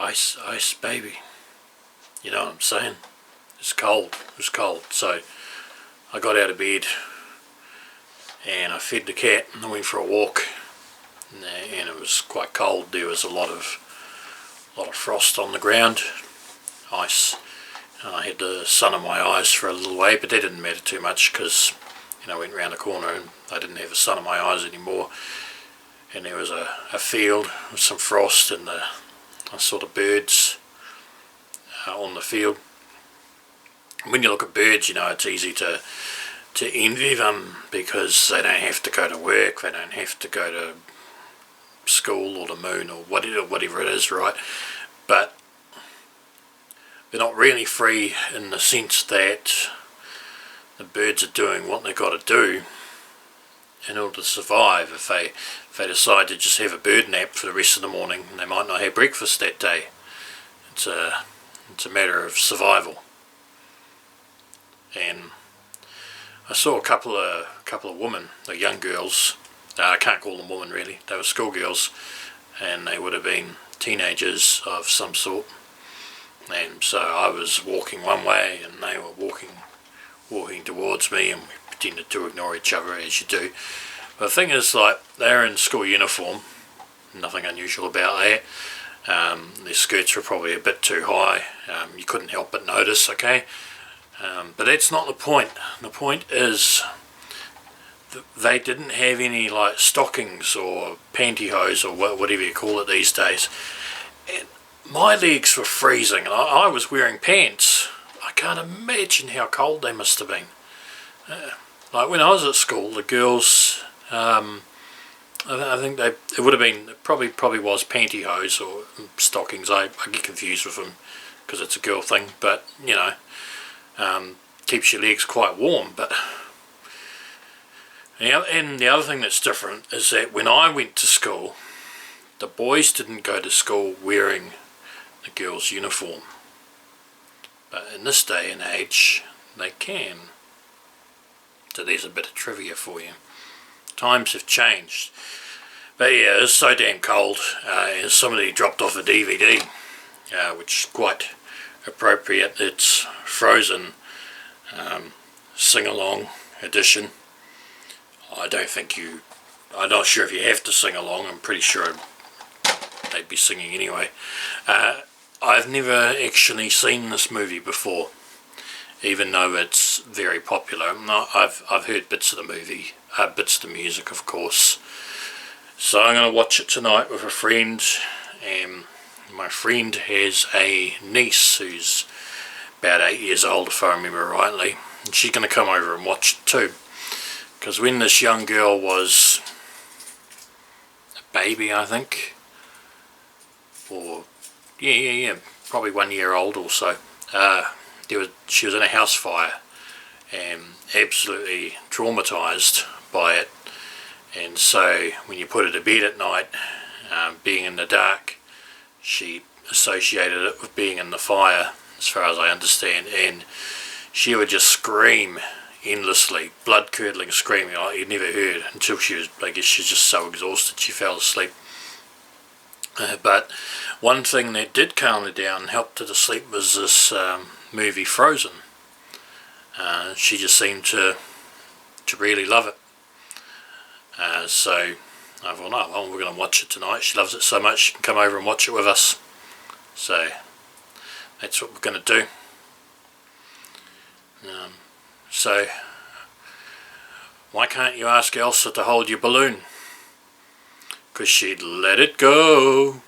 Ice, ice, baby. You know what I'm saying? It's cold. It was cold. So I got out of bed and I fed the cat and I went for a walk. And it was quite cold. There was a lot of frost on the ground, ice. And I had the sun in my eyes for a little way, but that didn't matter too much because, you know, I went round the corner and I didn't have the sun in my eyes anymore. And there was a field with some frost and I saw the birds on the field. When you look at birds, you know, it's easy to envy them because they don't have to go to work, they don't have to go to school or the moon or whatever it is, right? But they're not really free in the sense that the birds are doing what they've got to do in order to survive. If they decide to just have a bird nap for the rest of the morning, they might not have breakfast that day. It's a matter of survival. And I saw a couple of women, the young girls. I can't call them women really. They were schoolgirls, and they would have been teenagers of some sort. And so I was walking one way, and they were walking towards me, and we pretended to ignore each other as you do. But the thing is, like, they're in school uniform. Nothing unusual about that. Their skirts were probably a bit too high. You couldn't help but notice, okay? But that's not the point. The point is they didn't have any like stockings or pantyhose or whatever you call it these days. And my legs were freezing and I was wearing pants. I can't imagine how cold they must have been. Like when I was at school, the girls, I think it would have been, probably was pantyhose or stockings. I get confused with them because it's a girl thing, but you know, keeps your legs quite warm. But and the other thing that's different is that when I went to school, the boys didn't go to school wearing the girls' uniform. But in this day and age, they can. So there's a bit of trivia for you. Times have changed. But yeah, it's so damn cold. And somebody dropped off a DVD, which is quite appropriate. It's Frozen sing-along edition. I'm not sure if you have to sing along. I'm pretty sure they'd be singing anyway. I've never actually seen this movie before, even though it's very popular. I've heard bits of the movie, bits of the music, of course. So I'm going to watch it tonight with a friend. My friend has a niece who's about 8 years old, if I remember rightly, and she's going to come over and watch it too. Because when this young girl was a baby, I think, or yeah, probably 1 year old or so, she was in a house fire and absolutely traumatised by it. And so when you put her to bed at night, being in the dark, she associated it with being in the fire, as far as I understand, and she would just scream endlessly, blood-curdling screaming like you'd never heard, until she was, I guess she's just so exhausted she fell asleep. But one thing that did calm her down and helped her to sleep was this movie Frozen. She just seemed to really love it. So I thought, oh well, we're going to watch it tonight. She loves it so much she can come over and watch it with us. So that's what we're going to do. So why can't you ask Elsa to hold your balloon? Because she'd let it go.